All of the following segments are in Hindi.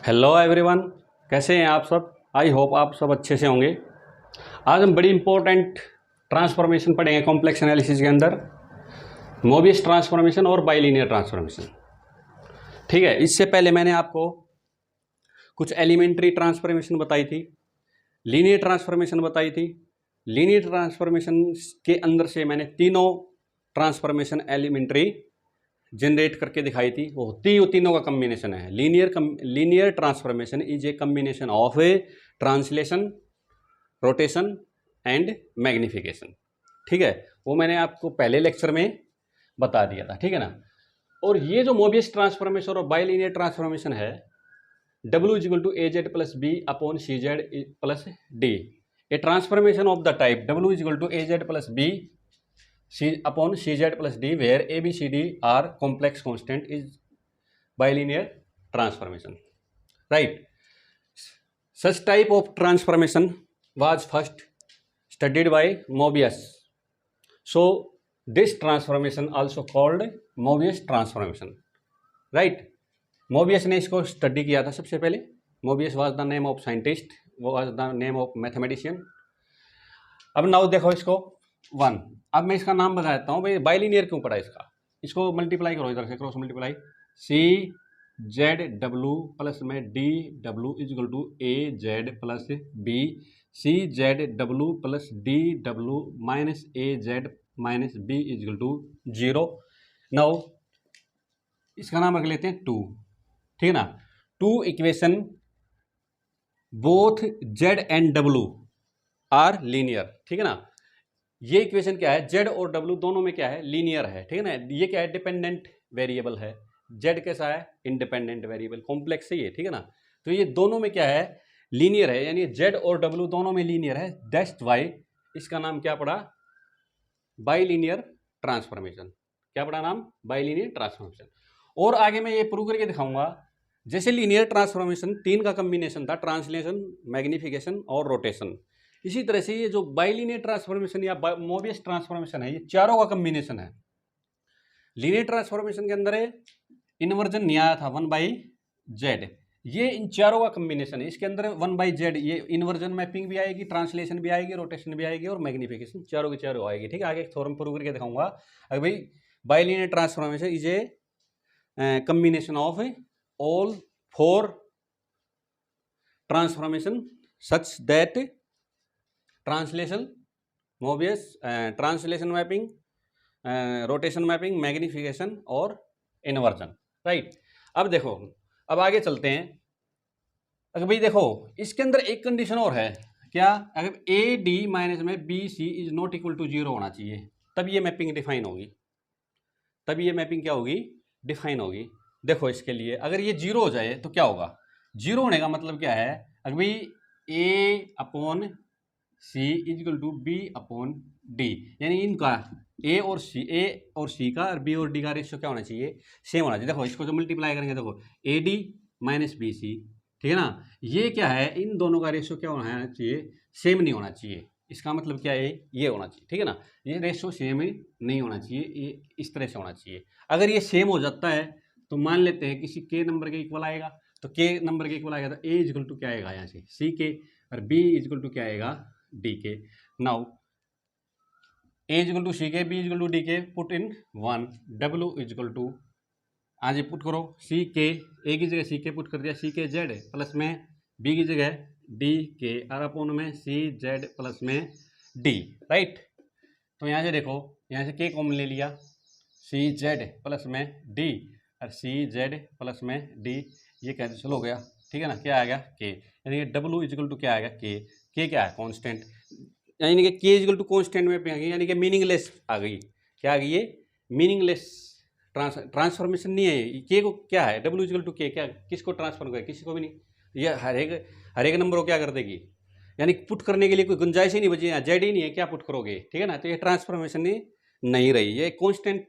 हेलो एवरीवन, कैसे हैं आप सब। आई होप आप सब अच्छे से होंगे। आज हम बड़ी इंपॉर्टेंट ट्रांसफॉर्मेशन पढ़ेंगे कॉम्प्लेक्स एनालिसिस के अंदर, मोबियस ट्रांसफॉर्मेशन और बाइलिनियर ट्रांसफॉर्मेशन। ठीक है, इससे पहले मैंने आपको कुछ एलिमेंट्री ट्रांसफॉर्मेशन बताई थी, लीनियर ट्रांसफॉर्मेशन बताई थी। लीनियर ट्रांसफॉर्मेशन के अंदर से मैंने तीनों ट्रांसफॉर्मेशन एलिमेंट्री जनरेट करके दिखाई थी। वो तीनों का कम्बिनेशन है। Linear transformation is a combination of A translation, rotation and magnification. ठीक है, वो मैंने आपको पहले लेक्चर में बता दिया था। ठीक है ना। और ये जो मोबियस ट्रांसफॉर्मेशन और बाइलिनियर ट्रांसफॉर्मेशन है, W is equal to A Z plus B upon C Z plus D. A transformation of the type W is equal to A Z plus b C upon CZ plus D where A, B, C, D are complex constant is bilinear transformation. Right. Such type of transformation was first studied by Mobius. So this transformation also called Mobius transformation. Right. Mobius ने इसको स्टडी किया था सबसे पहले। Mobius was the name of scientist, was the name of mathematician. अब नाउ देखो इसको वन। अब मैं इसका नाम बता देता हूँ भाई, बाइलिनियर क्यों पड़ा इसको मल्टीप्लाई करो, इधर से cross multiply. C Z W plus में D W is equal to A Z plus B C Z W plus D W minus A Z minus B is equal to 0। Now इसका नाम रख लेते हैं 2। ठीक है ना। 2 equation both Z and W R linear. ठीक है ना। ये इक्वेशन क्या है, जेड और डब्ल्यू दोनों में क्या है, लीनियर है। ठीक है ना। ये क्या है, डिपेंडेंट वेरिएबल है। जेड कैसा है, इंडिपेंडेंट वेरिएबल, कॉम्प्लेक्स है ये। ठीक है ना। तो ये दोनों में क्या है, लीनियर है, यानी जेड और डब्ल्यू दोनों में लीनियर है। दैट्स वाई इसका नाम क्या पड़ा, बाइलिनियर ट्रांसफॉर्मेशन। क्या पड़ा नाम, बाइलिनियर ट्रांसफॉर्मेशन। और आगे मैं ये प्रूव करके दिखाऊंगा। जैसे लीनियर ट्रांसफॉर्मेशन 3 का कम्बिनेशन था, ट्रांसलेशन, मैग्निफिकेशन और रोटेशन, इसी तरह से ये जो बाइलिनियर ट्रांसफॉर्मेशन या मोबियस ट्रांसफॉर्मेशन है, ये चारों का कम्बिनेशन है। लीनियर ट्रांसफॉर्मेशन के अंदर इन्वर्जन नहीं आया था 1/z, ये इन चारों का कम्बिनेशन है। इसके अंदर 1/z ये इन्वर्जन मैपिंग भी आएगी, ट्रांसलेशन भी आएगी, रोटेशन भी आएगी और मैग्निफिकेशन, चारों की चारों आएगी। ठीक है, आगे थ्योरम प्रूव करके दिखाऊंगा। अगर भाई bilinear transformation is a combination of all 4 transformation such that translation, Mobius, translation mapping, rotation mapping, magnification और इन्वर्जन। राइट। अब देखो, अब आगे चलते हैं। अगर भाई देखो, इसके अंदर एक कंडीशन और है, क्या, अगर ए डी माइनस में b C is not equal to 0 होना चाहिए, तब ये मैपिंग डिफाइन होगी। तब ये मैपिंग क्या होगी, डिफाइन होगी। देखो इसके लिए अगर ये 0 हो जाए तो क्या होगा, 0 होने का मतलब क्या है, अगर भाई A upon C is equal to B upon D, यानी इनका ए और सी का और बी और डी का रेशियो क्या होना चाहिए, सेम होना चाहिए। देखो इसको जो मल्टीप्लाई करेंगे, देखो a D minus B c, ठीक है ना, ये क्या है, इन दोनों का रेशियो क्या होना चाहिए, सेम नहीं होना चाहिए। इसका मतलब क्या है, ये होना चाहिए। ठीक है ना, ये रेशियो सेम नहीं होना चाहिए, ये इस तरह से होना चाहिए। अगर ये सेम हो जाता है तो मान लेते हैं किसी के नंबर के इक्वल आएगा, तो के नंबर के इक्वल आएगा तो ए इक्वल टू क्या आएगा यहाँ से सी के, और बी इक्वल टू क्या आएगा D K. Now A equal to C K, B equal to D K, put in 1, W equal to, आज पुट करो सी के, ए की जगह सी के पुट कर दिया, सी के जेड प्लस में बी की जगह डी के, और अपोन में सी जेड प्लस में डी। राइट। तो यहाँ से देखो, यहाँ से के कॉमन ले लिया, सी जेड प्लस में डी और सी जेड प्लस में डी, ये कैंसिल हो गया। ठीक है ना, क्या आ गया के, यानी कि डब्ल्यू इक्वल टू क्या आएगा के क्या है कांस्टेंट, यानी कि के इक्वल टू कांस्टेंट में आ गई, यानी कि मीनिंगलेस आ गई। क्या आ गई, ये मीनिंगलेस ट्रांसफॉर्मेशन नहीं है। के को क्या है, डब्ल्यू इक्वल टू के, क्या किसको ट्रांसफर करे, किसी को भी नहीं। ये हर एक नंबर को क्या कर देगी, यानी पुट करने के लिए कोई गुंजाइश ही नहीं बची, यहाँ जेड ही नहीं है, क्या पुट करोगे। ठीक है ना, तो ये ट्रांसफॉर्मेशन नहीं रही, ये कॉन्स्टेंट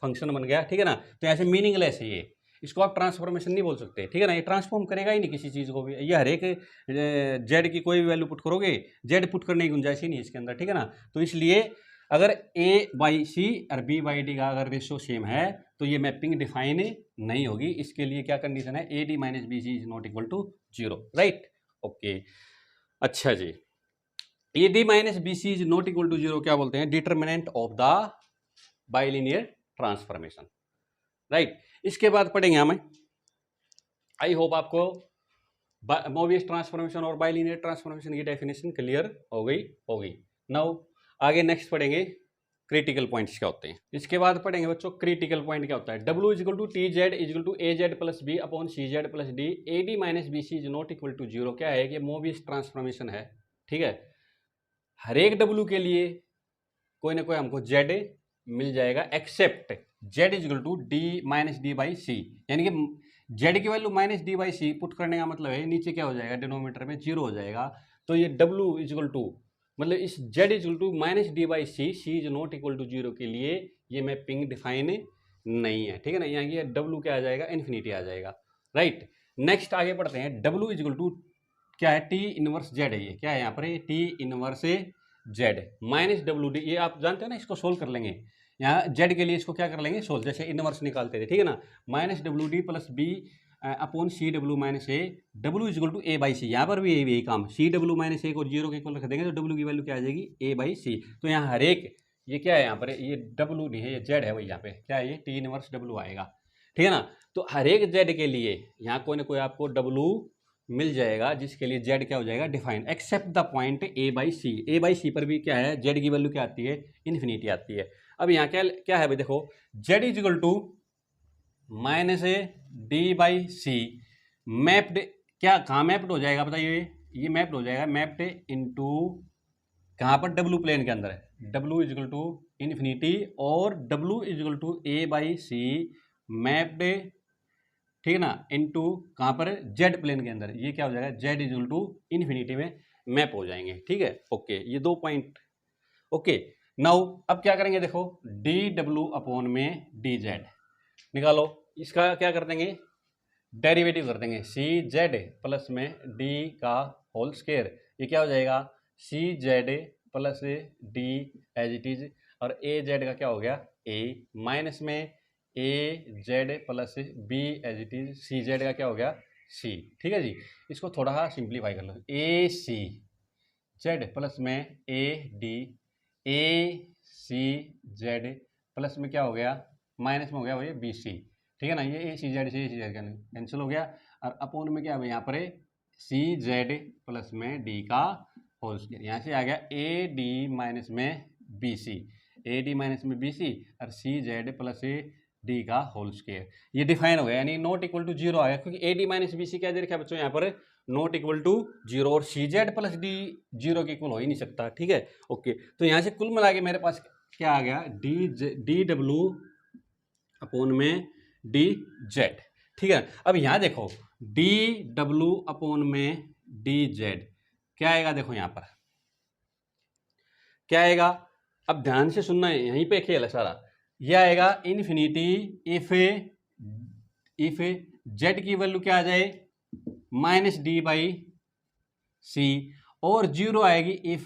फंक्शन बन गया। ठीक है ना, तो ऐसे मीनिंगलेस है ये, इसको आप ट्रांसफॉर्मेशन नहीं बोल सकते। ठीक है ना, ये ट्रांसफॉर्म करेगा ही नहीं किसी चीज़ को भी। ये हर एक जेड की कोई भी वैल्यू पुट करोगे, जेड पुट करने की गुंजाइश ही नहीं है इसके अंदर। ठीक है ना, तो इसलिए अगर ए बाई सी और बी बाई डी का अगर रेशो सेम है तो ये मैपिंग डिफाइन नहीं होगी। इसके लिए क्या कंडीशन है, A D minus B C is not equal to zero, right. Okay, अच्छा जी, A D minus B C is not equal to zero क्या बोलते हैं, determinant of the bilinear transformation, right. इसके बाद पढ़ेंगे हमें, आई होप आपको मोबियस ट्रांसफॉर्मेशन और बाइलिनियर ट्रांसफॉर्मेशन की डेफिनेशन क्लियर हो गई होगी। नाउ आगे नेक्स्ट पढ़ेंगे क्रिटिकल पॉइंट्स क्या होते हैं। इसके बाद पढ़ेंगे बच्चों क्रिटिकल पॉइंट क्या होता है। डब्ल्यू is equal to t z is equal to A Z plus B upon C Z plus D A D minus B C is not equal to zero. क्या है कि मोबियस ट्रांसफॉर्मेशन है, ठीक है। हर एक डब्ल्यू के लिए कोई ना कोई हमको जेड मिल जाएगा except Z is equal to D minus D by C, यानी कि जेड की value minus D by C put करने का मतलब है नीचे क्या हो जाएगा, डिनोमीटर में जीरो हो जाएगा। तो ये डब्ल्यू इजिकल टू मतलब इस z is equal to minus D by c, c is not equal to zero के लिए ये मैपिंग डिफाइन नहीं है, ठीक है ना। यहाँ ये डब्ल्यू क्या आ जाएगा, इन्फिनिटी आ जाएगा, राइट। नेक्स्ट आगे पढ़ते हैं, डब्ल्यू इजिकल टू क्या है, टी इनवर्स जेड है। ये क्या है यहाँ पर, T inverse Z minus W D, ये आप जानते हैं ना, इसको सोल्व कर लेंगे। यहाँ जेड के लिए इसको क्या कर लेंगे, सोल्व, जैसे इनवर्स निकालते थे, ठीक है ना। Minus W D plus B upon C W minus A, W is equal to A by C. यहाँ पर भी यही काम, सी डब्ल्यू माइनस ए को जीरो के इक्वल रख देंगे तो डब्ल्यू की वैल्यू क्या आ जाएगी, ए बाई सी। तो यहाँ हर एक ये क्या है, यहाँ पर ये डब्ल्यू नहीं है, ये जेड है भाई, यहाँ पे क्या है, ये टी इनवर्स डब्ल्यू आएगा, ठीक है ना। तो हर एक जेड के लिए यहाँ कोई ना कोई आपको डब्ल्यू मिल जाएगा जिसके लिए जेड क्या हो जाएगा, define, except the point A by C. A by C पर भी क्या है, जेड की वैल्यू क्या आती है, इन्फिनिटी आती है। अब यहाँ क्या क्या है भाई, देखो z is equal to minus a d by c mapped, क्या कहाँ मैप्ड हो जाएगा बताइए, ये मैप्ड हो जाएगा, मैप्ड इनटू कहाँ पर, डब्ल्यू प्लेन के अंदर है, डब्ल्यू इजिकल टू इन्फिनिटी और डब्ल्यू is equal to A by c mapped, ठीक है ना, इनटू कहाँ पर, जेड प्लेन के अंदर। ये क्या हो जाएगा, जेड इजिकल टू इन्फिनिटी में मैप हो जाएंगे, ठीक है। ओके, ये दो पॉइंट, ओके। नाउ अब क्या करेंगे, देखो डी डब्ल्यू अपॉन में डी जेड निकालो, इसका क्या कर देंगे, डेरिवेटिव कर देंगे, सी जेड प्लस में डी का होल स्क्वायर। ये क्या हो जाएगा, C Z plus D as it is, और ए जेड का क्या हो गया, ए माइनस में A Z plus B as it is, C Z का क्या हो गया, सी, ठीक है जी। इसको थोड़ा सा सिंप्लीफाई कर लो, ए सी जेड प्लस में a d a c Z plus में क्या हो गया, माइनस में हो गया वही बी सी, ठीक है ना। ये ए सी जेड से ए सी जेड कैंसिल हो गया, और अपोन में क्या है यहाँ पर सी जेड प्लस में डी का होल स्क्वायर। यहाँ से आ गया ए डी माइनस में b c, a D minus में बी सी और सी जेड प्लस डी का होल स्क्वायर। ये डिफाइन हो गया, यानी नॉट इक्वल टू जीरो आया, क्योंकि a D minus B c क्या दे रखा है बच्चों यहाँ पर, नॉट इक्वल टू जीरो, और c Z plus D zero के इक्वल हो ही नहीं सकता, ठीक है। ओके, तो यहाँ से कुल मिला के मेरे पास क्या आ गया, डी डब्ल्यू अपॉन में डी जेड, ठीक है। अब यहाँ देखो डी डब्ल्यू अपॉन में डी जेड क्या आएगा, देखो यहाँ पर क्या आएगा, अब ध्यान से सुनना है, यहीं पे खेल है सारा। यह आएगा इन्फिनिटी इफ जेड की वैल्यू क्या आ जाए, माइनस डी बाई सी, और जीरो आएगी if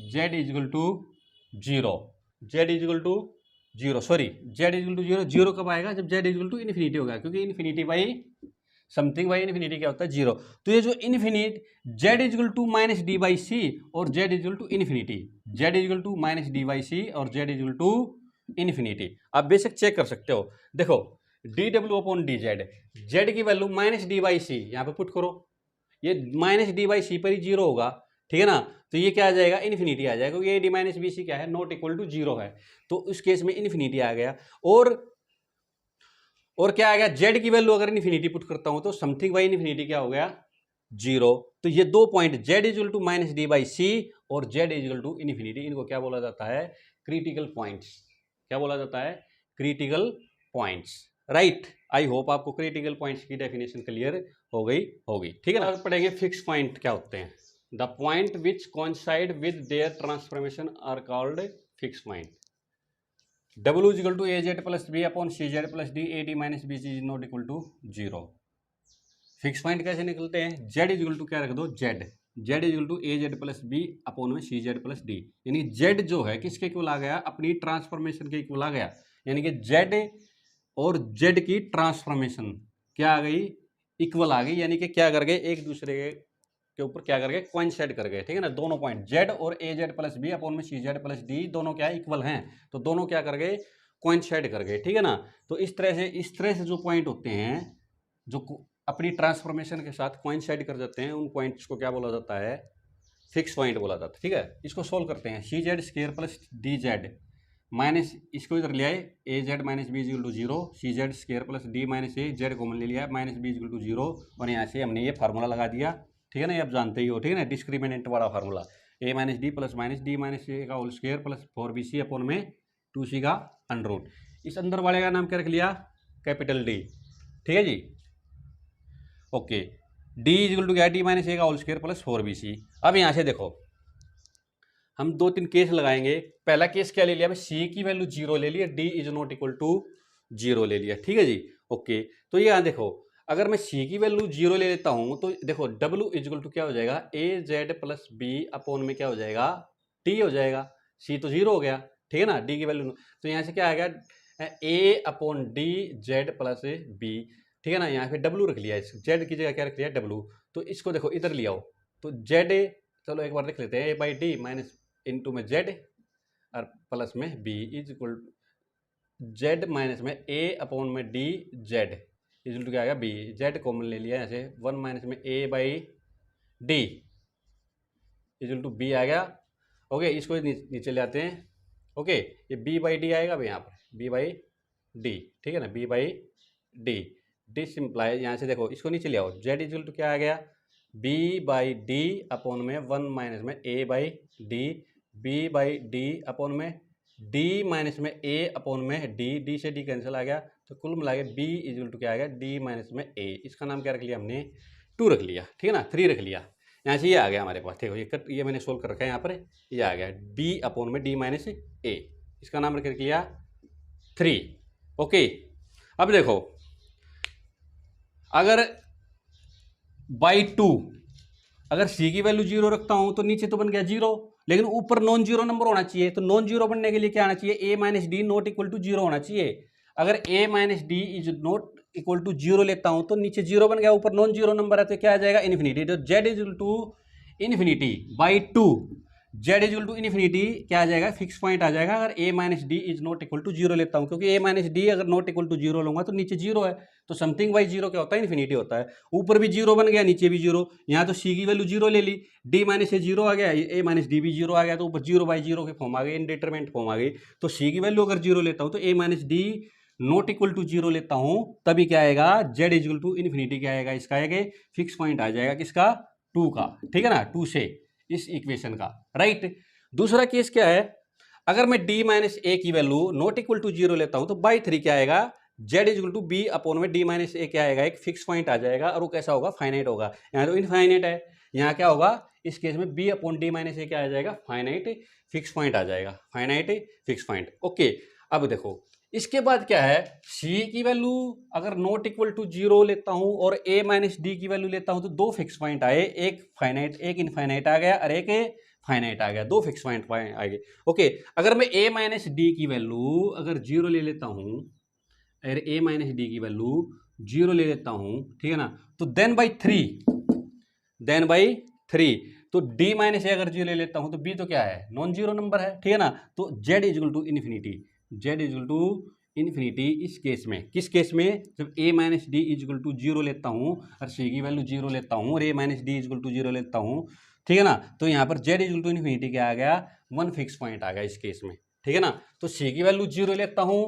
Z is equal to zero, Z is equal to zero, sorry Z is equal to zero. Zero कब आएगा, जब जेड इजिकल टू इन्फिनिटी होगा, क्योंकि infinity by something by infinity क्या होता है, जीरो। तो ये जो infinite Z is equal to minus D by C और Z is equal to infinity, Z is equal to minus D by C और जेड इजिकल टू इन्फिनिटी, आप बेशक चेक कर सकते हो। देखो D W upon D Z, Z की value minus D by C यहाँ पे पुट करो, ये माइनस डी बाई सी पर ही जीरो होगा, ठीक है ना। तो ये क्या आ जाएगा, इन्फिनिटी आ जाएगा, क्योंकि a D minus B c क्या है, नॉट इक्वल टू जीरो है, तो इस केस में इन्फिनिटी आ गया। और क्या आ गया, जेड की वैल्यू अगर इन्फिनिटी पुट करता हूं तो समथिंग बाई इन्फिनिटी क्या हो गया, जीरो। तो ये दो point Z is equal to minus D by C और जेड इजिकल टू इन्फिनिटी, इनको क्या बोला जाता है, क्रिटिकल पॉइंट्स। क्या बोला जाता है, क्रिटिकल पॉइंट्स, राइट। आई होप आपको क्रिटिकल पॉइंट्स की डेफिनेशन क्लियर हो गई होगी, ठीक है ना। पढ़ेंगे फिक्स पॉइंट क्या होते हैं, the point which coincide with their transformation are called fix point. W is equal to A Z plus B upon C Z plus D A D minus B C is not equal to zero. Fix point कैसे निकलते हैं, जेड इजिकल टू क्या रख दो, Z, Z is equal to A Z plus B upon में सी जेड प्लस डी, यानी जेड जो है किसके इक्वल आ गया, अपनी ट्रांसफॉर्मेशन के इक्वल आ गया, यानी कि जेड और जेड की ट्रांसफॉर्मेशन क्या आ गई, इक्वल आ गई, यानी कि क्या कर गए, एक दूसरे के ऊपर क्या कर गए, कोइंसाइड कर गए, ठीक है ना। दोनों पॉइंट जेड और A Z plus B upon में सी जेड प्लस डी दोनों क्या इक्वल हैं, तो दोनों क्या कर गए, कोइंसाइड कर गए, ठीक है ना। तो इस तरह से जो पॉइंट होते हैं जो अपनी ट्रांसफॉर्मेशन के साथ कोइंसाइड कर जाते हैं, उन पॉइंट्स को क्या बोला जाता है, फिक्स पॉइंट बोला जाता है, ठीक है। इसको सोल्व करते हैं, C Z square plus D Z minus, इसको इधर ले आए, A Z minus B equal to zero, C Z square plus D minus A Z common ले लिया, minus B equal to zero, और यहाँ से हमने ये फार्मूला लगा दिया, ठीक है ना, ये आप जानते ही हो, ठीक है ना, डिस्क्रिमिनेंट वाला formula, A minus D plus minus D minus A का whole square plus 4bc upon में 2c का अंडर रूट। इस अंदर वाले का नाम क्या रख लिया, कैपिटल डी, ठीक है जी, okay. D is equal to क्या, डी माइनस ए का होल स्क्वायर प्लस 4bc। अब यहाँ से देखो हम 2-3 केस लगाएंगे। पहला केस क्या ले लिया, सी की वैल्यू 0 ले लिया, d is not equal to 0 ले लिया, ठीक है जी, ओके। तो यहाँ देखो अगर मैं सी की वैल्यू 0 ले लेता हूँ तो देखो डब्ल्यू इज इक्वल टू क्या हो जाएगा, ए जेड प्लस बी अपॉन में क्या हो जाएगा, टी हो जाएगा, सी तो 0 हो गया, ठीक है ना, डी की वैल्यू, तो यहाँ से क्या आ गया, A upon D Z plus B, ठीक है ना। यहाँ पे डब्ल्यू रख लिया, जेड की जगह क्या रख लिया, डब्ल्यू। तो इसको देखो इधर ले आओ, तो जेड, चलो एक बार लिख लेते हैं, a by d minus into में जेड और प्लस में b is equal z minus में ए अपॉन में D z is equal to क्या आ गया, बी, जेड कॉमन ले लिया ऐसे, 1 माइनस में A by D is equal to B आ गया, ओके। इसको नीचे ले आते हैं, ओके, ये बी बाई डी आएगा, अब यहाँ पर बी बाई डी, ठीक है ना, b by d, d simply, यहाँ से देखो इसको नीचे ले आओ, जेड इज इक्वल टू क्या आ गया, बी बाई डी अपॉन में 1 माइनस में A by D, B by D upon में डी माइनस में ए अपॉन में डी, डी से डी कैंसिल आ गया, तो कुल मिला के बी इज इक्वल टू क्या आ गया, डी माइनस में ए, इसका नाम क्या रख लिया हमने, 2 रख लिया, ठीक है ना, 3 रख लिया। यहाँ से ये आ गया हमारे पास, देखो ये मैंने सोल्व कर रखा है, यहाँ पर ये आ गया बी अपॉन में डी माइनस ए, इसका नाम रख लिया 3, ओके। अब देखो अगर बाई 2 अगर सी की वैल्यू 0 रखता हूं तो नीचे तो बन गया 0, लेकिन ऊपर नॉन जीरो नंबर होना चाहिए, तो नॉन जीरो बनने के लिए क्या आना चाहिए, A minus D not equal to 0 होना चाहिए। अगर ए minus D is not equal to 0 लेता हूं तो नीचे 0 बन गया, ऊपर नॉन जीरो नंबर है तो क्या आ जाएगा, इन्फिनिटी। तो z is equal to infinity by 2, z is equal to infinity क्या आ जाएगा, फिक्स पॉइंट आ जाएगा अगर ए minus D is not equal to 0 लेता हूं, क्योंकि ए माइनस डी अगर नॉट इक्वल टू 0 लूंगा तो नीचे 0 है, तो समथिंग बाई 0 क्या होता है, इन्फिनिटी होता है। ऊपर भी 0 बन गया, नीचे भी 0, यहाँ तो सी की वैल्यू 0 ले ली, डी माइनस ए 0 आ गया, ए माइनस डी भी 0 आ गया, तो ऊपर 0 बाई 0 के फॉर्म आ गए, इनडिटरमिनेट फॉर्म आ गई। तो सी की वैल्यू अगर 0 लेता हूँ तो a minus D not equal to 0 लेता हूँ, तभी क्या आएगा, z is equal to infinity क्या आएगा, इसका आएगा फिक्स पॉइंट आ जाएगा, किसका, 2 का, ठीक है ना, 2 से इस इक्वेशन का, राइट। दूसरा केस क्या है, अगर मैं d माइनस ए की वैल्यू नॉट इक्वल टू 0 लेता हूं तो बाई 3 क्या आएगा, z is equal to B upon में d माइनस ए क्या आएगा, एक फिक्स पॉइंट आ जाएगा, और वो कैसा होगा, फाइनाइट होगा। यहाँ तो इनफाइनाइट है, यहाँ क्या होगा, इस केस में b upon d minus a क्या आ जाएगा, फाइनाइट फिक्स पॉइंट आ जाएगा, फाइनाइट फिक्स पॉइंट, ओके। अब देखो इसके बाद क्या है, c की वैल्यू अगर नॉट इक्वल टू 0 लेता हूं और a माइनस डी की वैल्यू लेता हूं तो 2 फिक्स पॉइंट आए, एक फाइनाइट एक इनफाइनाइट आ गया, और एक फाइनाइट आ गया, 2 फिक्स पॉइंट आ गए, ओके। अगर मैं a माइनस डी की वैल्यू अगर 0 ले लेता हूं, अगर a माइनस डी की वैल्यू 0 ले लेता हूं, ठीक है ना, तो देन बाई 3 तो d माइनस ए अगर 0 ले लेता हूं तो b तो क्या है, नॉन जीरो नंबर है, ठीक है ना। तो z is equal to infinity, z is equal to infinity इस केस में, किस केस में, जब a minus D is equal to 0 लेता हूं और c की वैल्यू 0 लेता हूं और a minus D is equal to 0 लेता हूं, ठीक है ना, तो यहाँ पर z is equal to infinity क्या आ गया, 1 फिक्स पॉइंट आ गया इस केस में, ठीक है ना। तो c की वैल्यू 0 लेता हूँ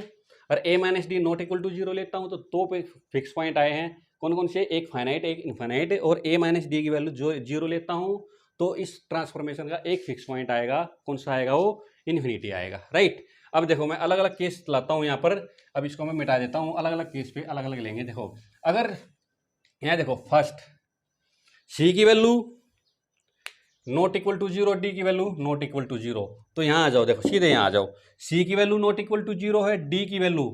और a minus D not equal to 0 लेता हूँ, तो 2 पे फिक्स पॉइंट आए हैं, कौन कौन से, एक फाइनाइट एक इनफाइनाइट, और a माइनस डी की वैल्यू जो 0 लेता हूँ तो इस ट्रांसफॉर्मेशन का एक फिक्स पॉइंट आएगा, कौन सा आएगा, वो इन्फिनिटी आएगा, राइट। अब देखो मैं अलग अलग केस लाता हूँ यहाँ पर, अब इसको मैं मिटा देता हूँ, अलग अलग केस पे अलग अलग लेंगे। देखो अगर यहाँ देखो फर्स्ट c की value not equal to 0, d की वैल्यू नॉट इक्वल टू 0, तो यहाँ आ जाओ, देखो सीधे यहाँ आ जाओ, c की वैल्यू नॉट इक्वल टू 0 है, d की value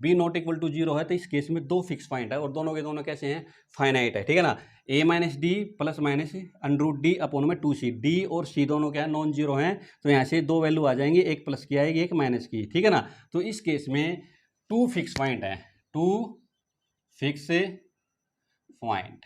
b not equal to zero है तो इस केस में दो फिक्स पॉइंट है और दोनों के दोनों कैसे हैं, फाइनाइट है, ठीक है ना। A minus D plus minus under root d upon में 2c, डी और सी दोनों क्या है, नॉन जीरो हैं, तो यहाँ से दो वैल्यू आ जाएंगी, एक प्लस की आएगी एक माइनस की, ठीक है ना। तो इस केस में टू फिक्स पॉइंट है, टू फिक्स पॉइंट,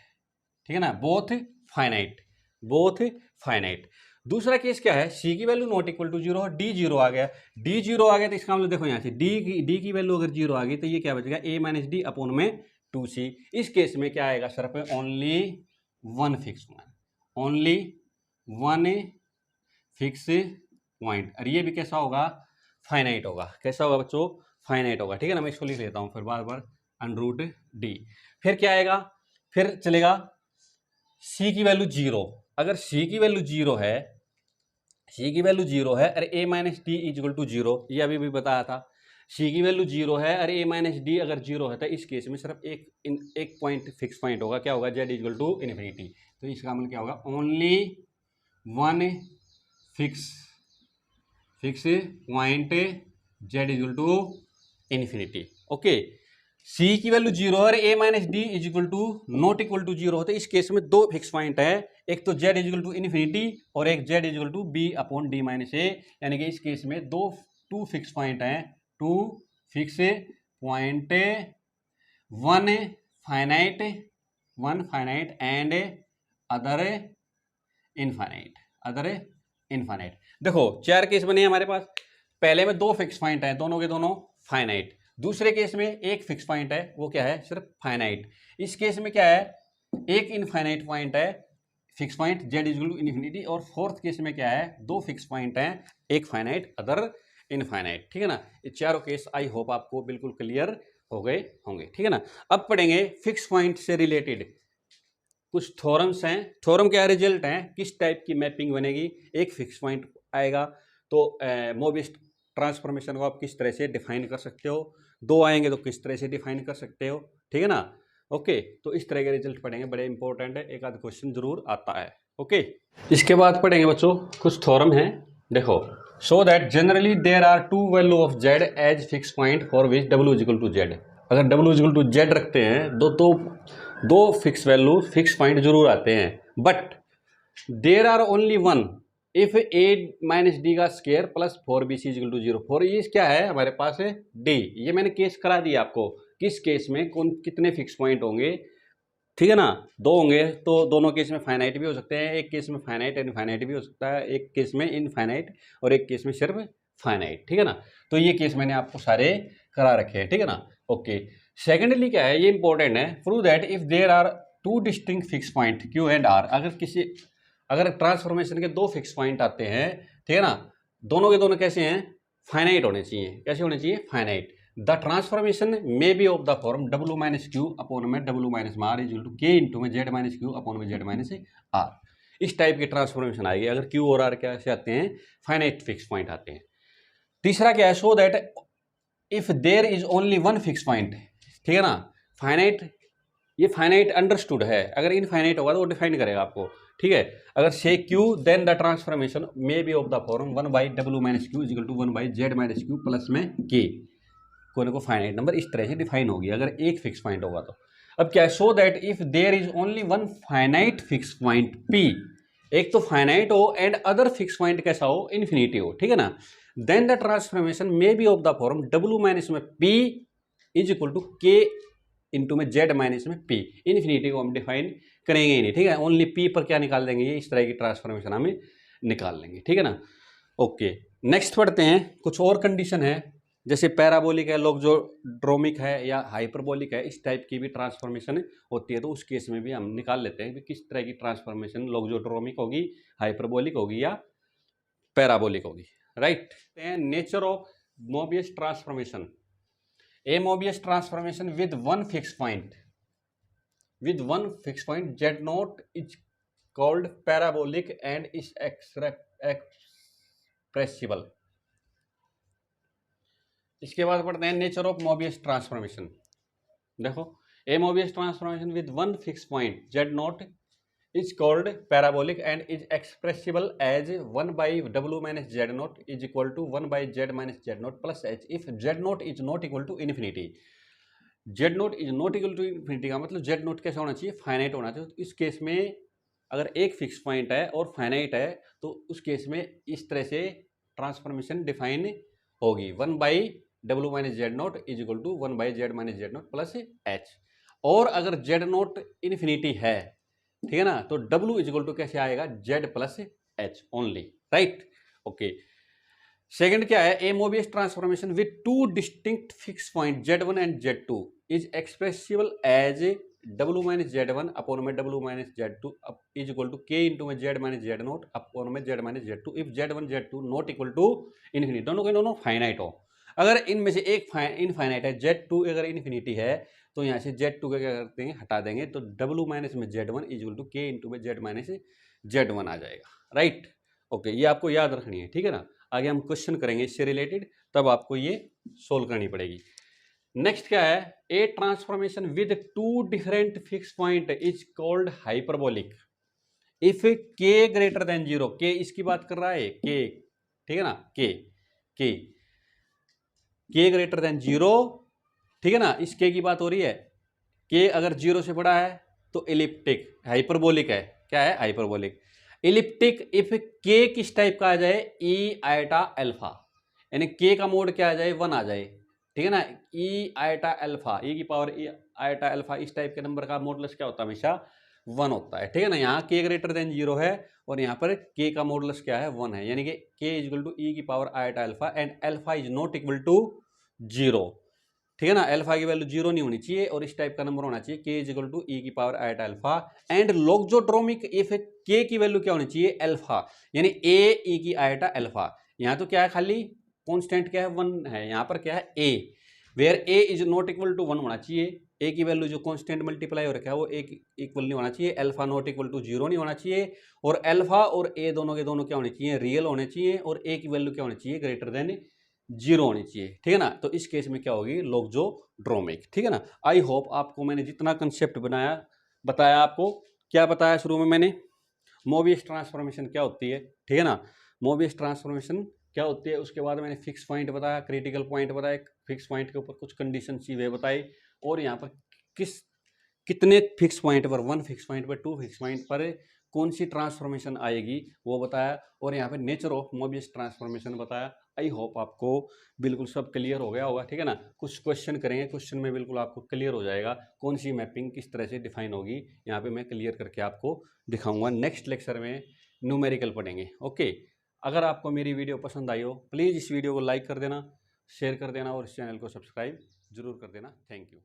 ठीक है ना, बोथ फाइनाइट, बोथ फाइनाइट। दूसरा केस क्या है, सी की value not equal to zero, D zero आ गया, डी जीरो आ गया तो इसका मतलब देखो यहाँ से डी की वैल्यू अगर जीरो आ गई तो ये क्या बचेगा, ए माइनस डी अपॉन में 2c। इस केस में क्या आएगा सिर्फ only one fix point, only one fix point, और ये भी कैसा होगा, फाइनाइट होगा। कैसा होगा बच्चों, फाइनाइट होगा, ठीक है ना। मैं इसको लिख लेता हूँ फिर बार बार, अंडरूट डी। फिर क्या आएगा, फिर चलेगा c की वैल्यू जीरो, अगर c की वैल्यू जीरो है, c की वैल्यू जीरो है, अरे a minus d equal to zero, ये अभी भी बताया था, c की वैल्यू जीरो है, अरे a माइनस डी अगर जीरो है तो इस केस में सिर्फ एक पॉइंट फिक्स पॉइंट होगा, क्या होगा, z इक्वल टू इन्फिनिटी। तो इसका मतलब क्या होगा, only one fix point z equal to infinity. Okay, c की वैल्यू जीरो और a minus D is equal to not equal to zero होते, इस केस में दो फिक्स पॉइंट है, एक तो z is equal to infinity और एक z is equal to b upon d minus a, यानी कि इस केस में टू फिक्स पॉइंट हैं, two fix point, one finite and other infinite. देखो चार केस बने हमारे पास, पहले में दो फिक्स पॉइंट है, दोनों के दोनों फाइनाइट, दूसरे केस में एक फिक्स पॉइंट है, वो क्या है, सिर्फ फाइनाइट। इस केस में क्या है, एक इनफाइनाइट पॉइंट है, fix point z is equal to infinity, और फोर्थ केस में क्या है, दो फिक्स पॉइंट हैं, एक फाइनाइट अदर इनफाइनाइट, ठीक है ना। ये चारों केस आई होप आपको बिल्कुल क्लियर हो गए होंगे, ठीक है ना। अब पढ़ेंगे फिक्स पॉइंट से रिलेटेड कुछ थ्योरम्स हैं। थ्योरम क्या रिजल्ट है, किस टाइप की मैपिंग बनेगी, एक फिक्स पॉइंट आएगा तो मोबियस ट्रांसफॉर्मेशन को आप किस तरह से डिफाइन कर सकते हो, दो आएंगे तो किस तरह से डिफाइन कर सकते हो, ठीक है ना। ओके, तो इस तरह के रिजल्ट पढ़ेंगे, बड़े इंपॉर्टेंट है, एक आध क्वेश्चन जरूर आता है। ओके, इसके बाद पढ़ेंगे बच्चों कुछ थ्योरम है। देखो, so that generally there are two value of z as fix point for which w is equal to z। अगर w is equal to z रखते हैं दो फिक्स वैल्यू फिक्स पॉइंट जरूर आते हैं, but there are only one if a minus d का square plus 4bc equal to zero. Four ये क्या है हमारे पास है d, ये मैंने केस करा दिया आपको, किस केस में कौन कितने फिक्स पॉइंट होंगे, ठीक है ना। दो होंगे तो दोनों केस में फाइनाइट भी हो सकते हैं, एक केस में फाइनाइट इनफाइनाइट भी हो सकता है, एक केस में इनफाइनाइट और एक केस में सिर्फ फाइनाइट, ठीक है ना। तो ये केस मैंने आपको सारे करा रखे हैं, ठीक है ना। ओके, सेकेंडली क्या है, ये इंपॉर्टेंट है, prove that if there are two distinct fix point q and r, अगर ट्रांसफॉर्मेशन के दो फिक्स पॉइंट आते हैं, ठीक है ना, दोनों के दोनों कैसे हैं, फाइनाइट होने चाहिए, कैसे होने चाहिए, finite. The transformation may be of the form w minus q upon में w माइनस में r is equal to k into में z माइनस क्यू अपॉन में z माइनस r। इस टाइप की ट्रांसफॉर्मेशन आएगी अगर q और r कैसे आते हैं, फाइनाइट फिक्स पॉइंट आते हैं। तीसरा क्या है, so that if there is only one fix point, ठीक है ना, फाइनाइट, ये फाइनाइट अंडरस्टूड है, अगर इनफाइनाइट होगा तो वो डिफाइन करेगा आपको, ठीक है। अगर से q then the transformation may be of the form 1 by w minus q is equal to 1 by z minus q plus में k, कोई को फाइनाइट नंबर इस तरह से डिफाइन होगी अगर एक फिक्स पॉइंट होगा तो। अब क्या है, so that if there is only one finite fix point p, एक तो फाइनाइट हो एंड अदर फिक्स पॉइंट कैसा हो, इन्फिनिटी हो, ठीक है ना, then the transformation may be of the form w minus में p is equal to k into में z माइनस में p। इन्फिनिटी को हम डिफाइन करेंगे ही नहीं, ठीक है, ओनली p पर क्या निकाल देंगे, ये इस तरह की ट्रांसफॉर्मेशन हमें निकाल लेंगे, ठीक है ना। ओके, नेक्स्ट पढ़ते हैं, कुछ और कंडीशन है, जैसे पैराबोलिक है, लोगोड्रोमिक है या हाइपरबोलिक है, इस टाइप की भी ट्रांसफॉर्मेशन होती है, तो उस केस में भी हम निकाल लेते हैं कि किस तरह की ट्रांसफॉर्मेशन लोगोड्रोमिक होगी, हाइपरबोलिक होगी या पैराबोलिक होगी, right. Nature of Mobius transformation, a Mobius transformation with one fixed point z naught is called parabolic and is expressible। इसके बाद पढ़ते हैं नेचर ऑफ मोबियस ट्रांसफॉर्मेशन। देखो, a Mobius transformation with one fixed point z naught is called parabolic and is expressible as 1 by w minus z naught is equal to 1 by z minus z naught plus h if z naught is not equal to infinity. z naught is not equal to infinity का मतलब z naught कैसा होना चाहिए, फाइनाइट होना चाहिए. तो इस केस में अगर एक फिक्स पॉइंट है और फाइनाइट है तो उस केस में इस तरह से ट्रांसफॉर्मेशन डिफाइन होगी, 1 बाई डब्ल्यू minus z naught is equal to 1 by z minus z naught plus h. और अगर जेड नॉट इन्फिनिटी है, ठीक है ना, तो W इज इक्वल टू कैसे आएगा, Z plus h only, right. Okay, second क्या है, a mobius transformation with two distinct fix point Z1 and Z2 is expressible as W minus Z1 upon में W minus Z2 is equal to K into में Z minus Z naught upon में Z minus Z2 if Z1 Z2 not equal to infinity. दोनों के दोनों फाइनाइट हो. अगर इनमें से एक इनफाइनाइट है, Z2 अगर इन्फिनिटी है तो यहाँ से Z2 का क्या करते हैं, हटा देंगे, तो W माइनस में Z1 is equal to K into में Z माइनस Z1 आ जाएगा, राइट. ओके, ये आपको याद रखनी है, ठीक है ना. आगे हम क्वेश्चन करेंगे इससे रिलेटेड, तब आपको ये सोल्व करनी पड़ेगी. नेक्स्ट क्या है, a transformation with two different fix point is called hyperbolic if K greater than 0. K इसकी बात कर रहा है, K, ठीक है ना, K ग्रेटर देन 0, ठीक है ना, इस K की बात हो रही है. K अगर 0 से बड़ा है तो एलिप्टिक, हाइपरबोलिक है. क्या है, हाइपरबोलिक. एलिप्टिक इफ K किस टाइप का आ जाए, E आयटा अल्फा, यानी K का मोड क्या आ जाए, 1 आ जाए, ठीक है ना. E आयटा अल्फा, E की पावर E आयटा अल्फा, इस टाइप के नंबर का मॉडुलस क्या होता है, हमेशा 1 होता है, ठीक है ना. यहाँ K ग्रेटर देन 0 है और यहाँ पर K का मॉडुलस क्या है, 1 है, यानी कि K is equal to E की power iota alpha and alpha is not equal to 0, ठीक है ना. अल्फा की वैल्यू 0 नहीं होनी चाहिए और इस टाइप का नंबर होना चाहिए. K is equal to E की power iota alpha and loxodromic if K की वैल्यू क्या होनी चाहिए, अल्फा, यानी A E की आयटा अल्फा. यहाँ तो क्या है, खाली कांस्टेंट क्या है, 1 है. यहाँ पर क्या है, A, where A is not equal to 1 होना चाहिए. A की वैल्यू जो कांस्टेंट मल्टीप्लाई हो रखा है वो A इक्वल नहीं होना चाहिए. अल्फा नॉट इक्वल टू 0 नहीं होना चाहिए और अल्फा और A दोनों के दोनों क्या होने चाहिए, रियल होने चाहिए और A की वैल्यू क्या होनी चाहिए, ग्रेटर देन 0 होनी चाहिए, ठीक है ना. तो इस केस में क्या होगी, लॉगजोड्रोमिक, ठीक है ना. आई होप आपको मैंने जितना कंसेप्ट बताया आपको क्या बताया शुरू में मैंने, मोबियस ट्रांसफॉर्मेशन क्या होती है, ठीक है ना, मोबियस ट्रांसफॉर्मेशन क्या होती है. उसके बाद मैंने फिक्स पॉइंट बताया, क्रिटिकल पॉइंट बताया, फिक्स पॉइंट के ऊपर कुछ कंडीशन चीजें बताई और यहाँ पर कितने फिक्स पॉइंट पर, 1 फिक्स पॉइंट पर, 2 फिक्स पॉइंट पर कौन सी ट्रांसफॉर्मेशन आएगी वो बताया और यहाँ पे नेचर ऑफ मोबियस ट्रांसफॉर्मेशन बताया. आई होप आपको बिल्कुल सब क्लियर हो गया होगा, ठीक है ना. कुछ क्वेश्चन करेंगे, क्वेश्चन में बिल्कुल आपको क्लियर हो जाएगा कौन सी मैपिंग किस तरह से डिफाइन होगी. यहाँ पे मैं क्लियर करके आपको दिखाऊंगा. नेक्स्ट लेक्चर में न्यूमेरिकल पढ़ेंगे. ओके, अगर आपको मेरी वीडियो पसंद आई हो प्लीज़ इस वीडियो को लाइक कर देना, शेयर कर देना और इस चैनल को सब्सक्राइब जरूर कर देना. Thank you.